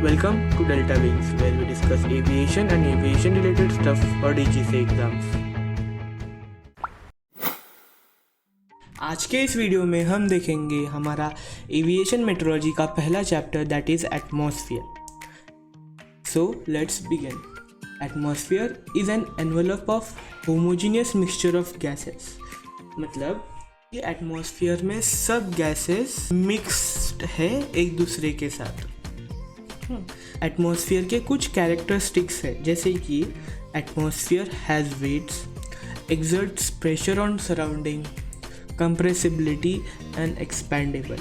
Welcome to Delta Wings, where we discuss aviation and aviation related stuff for DGC exams. आज के इस video में हम देखेंगे हमारा एविएशन मेट्रोलॉजी का पहला chapter that is atmosphere. So let's begin. Atmosphere is an envelope of homogeneous mixture of gases. मतलब ये एटमॉस्फेयर में सब गैसेस मिक्स्ड है एक दूसरे के साथ. एटमॉस्फेयर के कुछ कैरेक्टरिस्टिक्स है, जैसे कि atmosphere has weights, exerts pressure on surrounding, compressibility and expendable.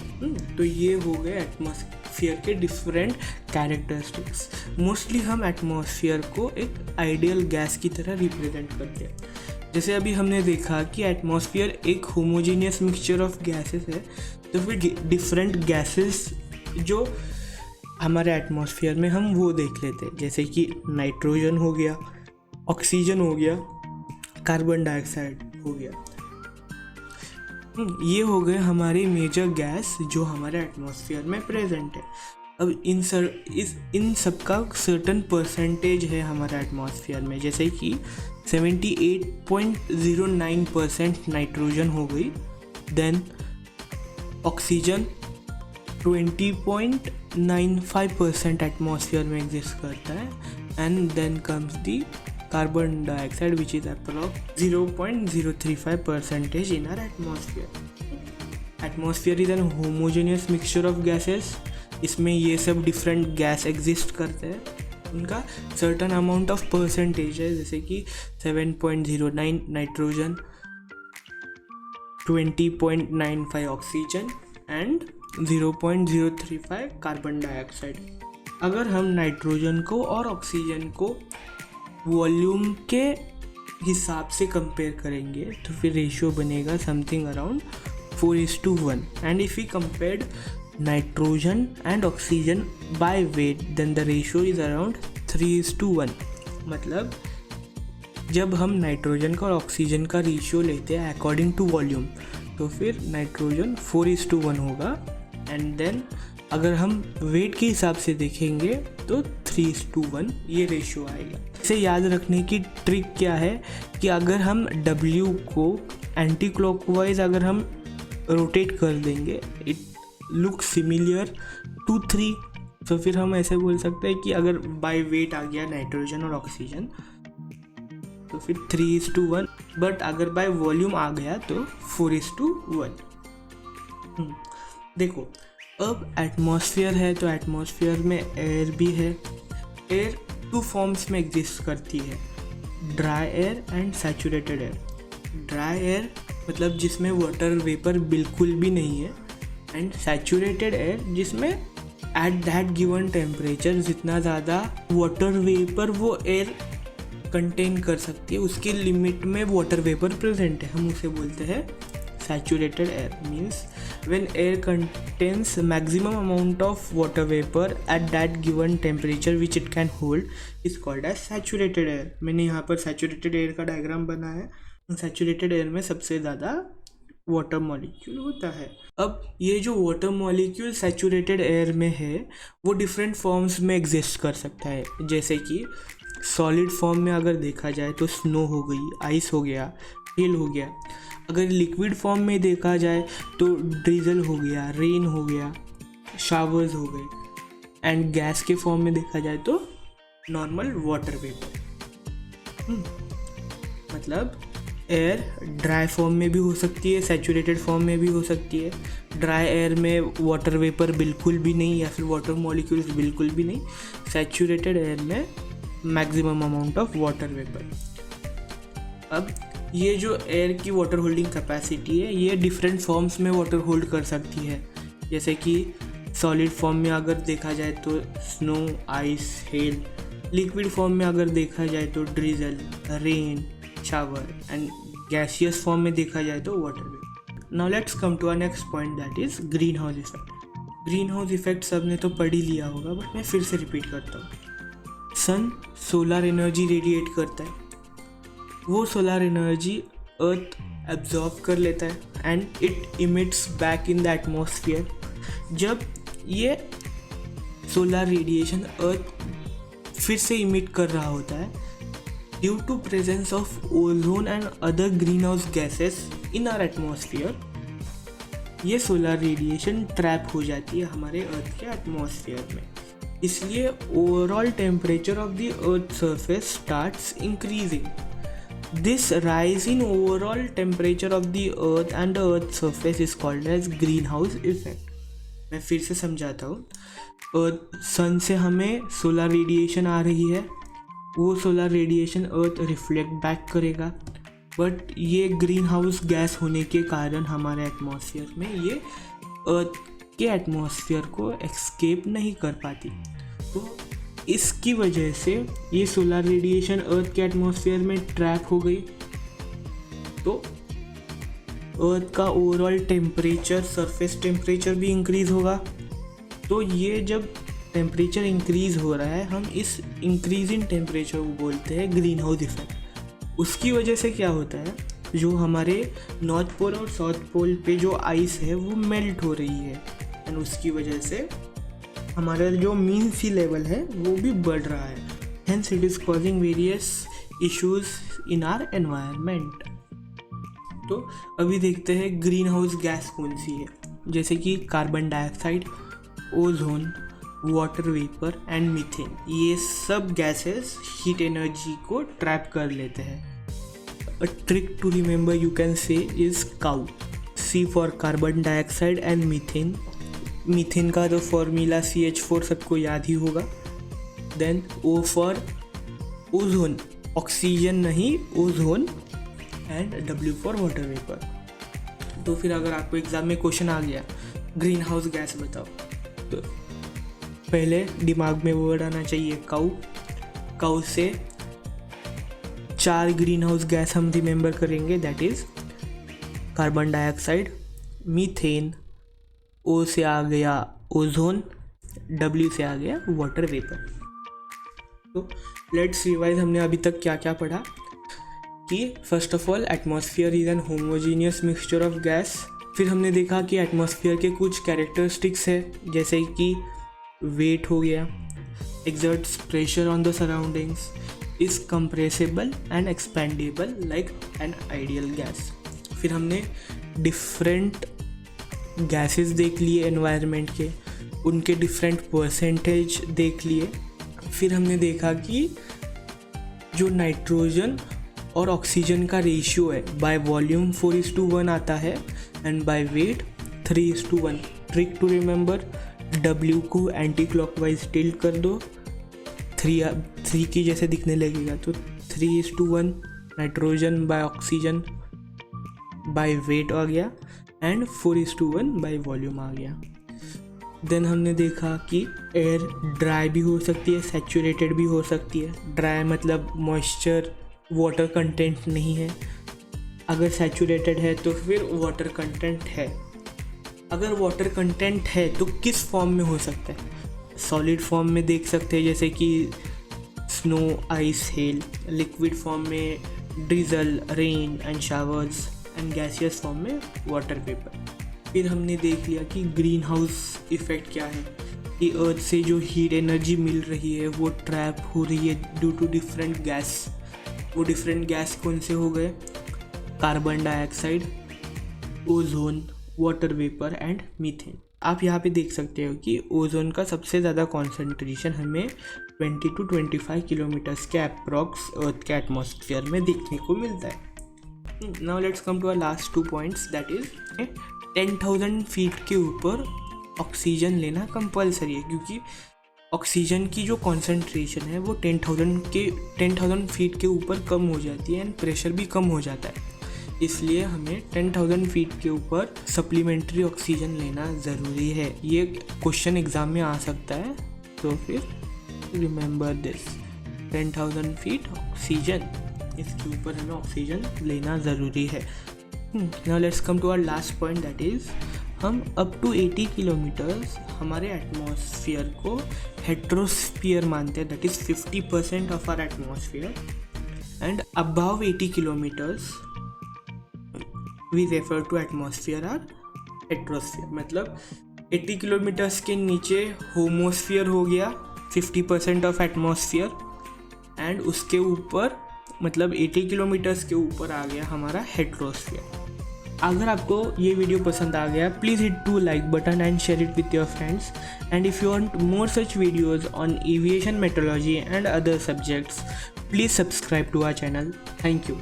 तो ये हो गए एटमॉस्फेयर के डिफरेंट कैरेक्टरिस्टिक्स. मोस्टली हम एटमॉस्फेयर को एक आइडियल गैस की तरह रिप्रेजेंट करते हैं. जैसे अभी हमने देखा कि एटमॉस्फेयर एक होमोजीनियस मिक्सचर ऑफ गैसेस है, तो फिर डिफरेंट गैसेस जो हमारे एटमॉस्फेयर में हम वो देख लेते हैं, जैसे कि नाइट्रोजन हो गया, ऑक्सीजन हो गया, कार्बन डाइऑक्साइड हो गया. ये हो गए हमारे मेजर गैस जो हमारे एटमॉस्फेयर में प्रेजेंट है. अब इन सब का सर्टन परसेंटेज है हमारे एटमॉस्फेयर में, जैसे कि 78.09% नाइट्रोजन हो गई, देन ऑक्सीजन 20.95% एटमॉस्फेयर में एग्जिस्ट करता है, and then comes the carbon dioxide which is approx 0.035% in our atmosphere. Atmosphere is an homogeneous mixture of gases. इसमें ये सब डिफरेंट गैस एग्जिस्ट करते हैं, उनका सर्टन अमाउंट ऑफ परसेंटेज है, जैसे कि 7.09 nitrogen, 20.95 oxygen and 0.035 carbon dioxide. अगर हम नाइट्रोजन को और ऑक्सीजन को वॉल्यूम के हिसाब से कंपेयर करेंगे तो फिर रेशियो बनेगा something around 4:1. And if we compared nitrogen and oxygen by weight then the ratio is around 3:1. मतलब जब हम नाइट्रोजन का और ऑक्सीजन का रेशियो लेते हैं अकॉर्डिंग टू वॉल्यूम, तो फिर नाइट्रोजन 4:1 होगा, एंड देन अगर हम वेट के हिसाब से देखेंगे तो 3:1 ये रेशियो आएगा. इसे याद रखने की ट्रिक क्या है कि अगर हम W को एंटी क्लॉकवाइज अगर हम रोटेट कर देंगे, इट लुक सिमिलर टू 3. तो फिर हम ऐसे बोल सकते हैं कि अगर बाय वेट आ गया नाइट्रोजन और ऑक्सीजन तो फिर 3:1, बट अगर बाय वॉल्यूम आ गया तो 4:1. देखो, अब एटमॉस्फेयर है तो एटमॉस्फेयर में एयर भी है. एयर 2 फॉर्म्स में एग्जिस्ट करती है, dry air and saturated air. Dry air मतलब जिसमें वाटर वेपर बिल्कुल भी नहीं है, एंड सैचुरेटेड एयर जिसमें एट दैट गिवन टेम्परेचर जितना ज़्यादा वाटर वेपर वो एयर कंटेन कर सकती है उसके लिमिट में वाटर वेपर प्रेजेंट है, हम उसे बोलते हैं saturated air. Means when air contains maximum amount of water vapor at that given temperature which it can hold is called as saturated air. मैंने यहाँ पर saturated air का डायग्राम बना है. saturated air में सबसे ज़्यादा वाटर मॉलिक्यूल होता है. अब ये जो वाटर मॉलिक्यूल सैचुरेटेड एयर में है वो डिफरेंट फॉर्म्स में एग्जिस्ट कर सकता है, जैसे कि सॉलिड फॉर्म में अगर देखा जाए तो स्नो हो गई, आइस हो गया, हिल हो गया. अगर लिक्विड फॉर्म में देखा जाए तो ड्रिजल हो गया, रेन हो गया, शावर्स हो गए, एंड गैस के फॉर्म में देखा जाए तो नॉर्मल वाटर वेपर. मतलब एयर ड्राई फॉर्म में भी हो सकती है, सैचुरेटेड फॉर्म में भी हो सकती है. ड्राई एयर में वाटर वेपर बिल्कुल भी नहीं या फिर वाटर मॉलिक्यूल्स बिल्कुल भी नहीं. सैचुरेटेड एयर में maximum amount of water vapour. अब ये जो एयर की वाटर होल्डिंग कैपेसिटी है ये डिफरेंट फॉर्म्स में वाटर होल्ड कर सकती है, जैसे कि सॉलिड फॉर्म में अगर देखा जाए तो snow, ice, hail. Liquid form में अगर देखा जाए तो drizzle, rain, shower, and gaseous form में देखा जाए तो water vapour. Now let's come to our next point that is greenhouse effect. Greenhouse effect सबने तो पढ़ ही लिया होगा, बट मैं फिर से रिपीट करता हूँ. सन सोलर एनर्जी रेडिएट करता है, वो सोलर एनर्जी अर्थ एब्जॉर्ब कर लेता है and it emits back in the atmosphere. जब ये सोलर रेडिएशन अर्थ फिर से इमिट कर रहा होता है due to presence of ozone and other greenhouse gases in our atmosphere. ये सोलर रेडिएशन ट्रैप हो जाती है हमारे अर्थ के एटमॉस्फेयर में, इसलिए overall temperature of the earth surface starts increasing. This rise in overall temperature of the earth and the earth surface is called as greenhouse effect. मैं फिर से समझाता हूँ। अर्थ सन से हमें सोलर रेडिएशन आ रही है, वो सोलर रेडिएशन अर्थ रिफ्लेक्ट बैक करेगा, बट ये ग्रीन हाउस गैस होने के कारण हमारे एटमॉस्फेयर में ये अर्थ के एटमॉस्फेयर को एस्केप नहीं कर पाती। तो इसकी वजह से ये सोलर रेडिएशन अर्थ के एटमॉस्फेयर में ट्रैप हो गई, तो अर्थ का ओवरऑल टेम्परेचर, सरफेस टेम्परेचर भी इंक्रीज़ होगा। तो ये जब टेम्परेचर इंक्रीज़ हो रहा है, हम इस इंक्रीज इन टेम्परेचर को बोलते हैं ग्रीन हाउस इफेक्ट। उसकी वजह से क्या होता है, जो हमारे नॉर्थ पोल और साउथ पोल पे जो आइस है वो मेल्ट हो रही है, एंड उसकी वजह से हमारा जो मीन सी लेवल है वो भी बढ़ रहा है। Hence it is causing various issues in our environment. तो अभी देखते हैं ग्रीन हाउस गैस कौन सी है, जैसे कि carbon dioxide, ozone, water vapour and methane. ये सब गैसेस हीट एनर्जी को ट्रैप कर लेते हैं। A trick to remember you can say is cow. C for carbon dioxide and methane. Methane का तो फॉर्मूला CH4 सबको याद ही होगा। Then O for ozone, oxygen नहीं ozone, and W for water vapour. तो फिर अगर आपको एग्जाम में क्वेश्चन आ गया ग्रीन हाउस गैस बताओ, तो पहले दिमाग में वर्ड आना चाहिए काउ। काउ से 4 ग्रीन हाउस गैस हम रिमेंबर करेंगे, that is carbon dioxide, methane, O से आ गया ओजोन, W से आ गया वाटर वेपर। तो लेट्स रिवाइज, हमने अभी तक क्या क्या पढ़ा कि first of all atmosphere is N homogeneous mixture of gas. फिर हमने देखा कि एटमॉस्फेयर के कुछ कैरेक्टरिस्टिक्स है, जैसे कि वेट हो गया, exerts pressure on the surroundings, is compressible and expandable like an ideal gas। फिर हमने डिफरेंट गैसेस देख लिए एनवायरनमेंट के, उनके डिफरेंट परसेंटेज देख लिए। फिर हमने देखा कि जो नाइट्रोजन और ऑक्सीजन का रेशियो है बाय वॉल्यूम 4:1 आता है, and by weight 3:1। Trick to remember, W को एंटी क्लॉकवाइज टिल्ट कर दो, 3 की जैसे दिखने लगेगा, तो 3:1 nitrogen by oxygen by weight आ गया, एंड 4:1 बाय वॉल्यूम आ गया। देन हमने देखा कि एयर ड्राई भी हो सकती है, सैचुरेटेड भी हो सकती है। ड्राई मतलब मॉइस्चर, वाटर कंटेंट नहीं है। अगर सैचुरेटेड है तो फिर वाटर कंटेंट है। अगर वाटर कंटेंट है तो किस फॉर्म में हो सकता है? सॉलिड फॉर्म में देख सकते हैं, जैसे कि snow, ice, hail. Liquid form में drizzle, rain and showers, and gaseous form में वाटर वेपर। फिर हमने देख लिया कि ग्रीन हाउस इफेक्ट क्या है, कि अर्थ से जो हीट एनर्जी मिल रही है वो ट्रैप हो रही है ड्यू टू डिफरेंट गैस। वो डिफरेंट गैस कौन से हो गए? Carbon dioxide, ozone, water vapour and methane. आप यहाँ पे देख सकते हो कि ओजोन का सबसे ज़्यादा कॉन्सेंट्रेशन हमें 20 to 25 किलोमीटर्स के अप्रॉक्स अर्थ के एटमॉस्फेयर में देखने को मिलता है। Now let's come to our last 2 points, that is 10,000 feet के ऊपर ऑक्सीजन लेना कंपलसरी है, क्योंकि ऑक्सीजन की जो कॉन्सेंट्रेशन है वो 10,000 फीट के ऊपर कम हो जाती है, एंड प्रेशर भी कम हो जाता है। इसलिए हमें 10,000 फीट के ऊपर सप्लीमेंट्री ऑक्सीजन लेना ज़रूरी है। ये क्वेश्चन एग्ज़ाम में आ सकता है, तो फिर रिमेंबर दिस, 10,000 फीट ऑक्सीजन, इसके ऊपर हमें ऑक्सीजन लेना ज़रूरी है। Now let's come to our last point, that is हम अप टू 80 किलोमीटर्स हमारे एटमॉस्फेयर को हेट्रोस्फीयर मानते हैं, that is 50% of our atmosphere, and above 80 kilometres we refer to atmosphere are heterosphere. मतलब 80 किलोमीटर्स के नीचे होमोस्फीयर हो गया, 50% ऑफ एटमॉस्फेयर, एंड उसके ऊपर मतलब 80 किलोमीटर्स के ऊपर आ गया हमारा हेट्रोस्फीयर। अगर आपको ये वीडियो पसंद आ गया, please hit to like button and share it with your friends, and if you want more such videos on aviation, meteorology and other subjects, please subscribe to our channel. Thank you.